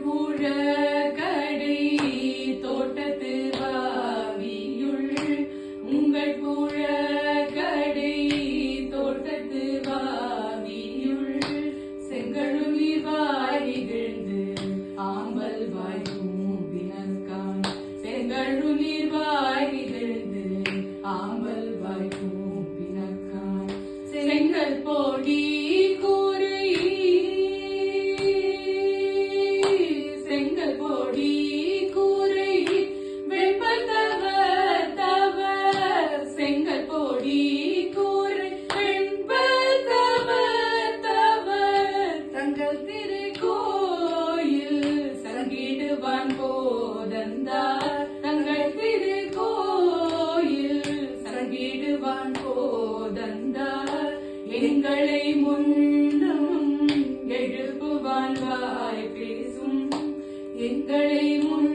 புழக்கடை தோட்டத்து வாவியுள் உங்கள் புழக்கடை தோட்டத்து வாவியுள் செங்கழுநீர் வாரிகிழ்ந்து ஆம்பல் வாய் கூம்பினக்கான் செங்கழுநீர் வாரிகிழ்ந்து ஆம்பல் வாய் கூம்பினக்கான் செங்கல் போடி செங்கல் போடி கூரை வெண்பல் தவர் செங்கல் போடி கூரை வெண்பல் தவர் தங்கள் திருக்கோயில் சங்கிடுவான் போதந்தார் தங்கள் திருக்கோயில் சங்கிடுவான் போதந்தார் எங்களை முன்னும் எழுப்புவான் வாய் பேசும் எங்களை முன்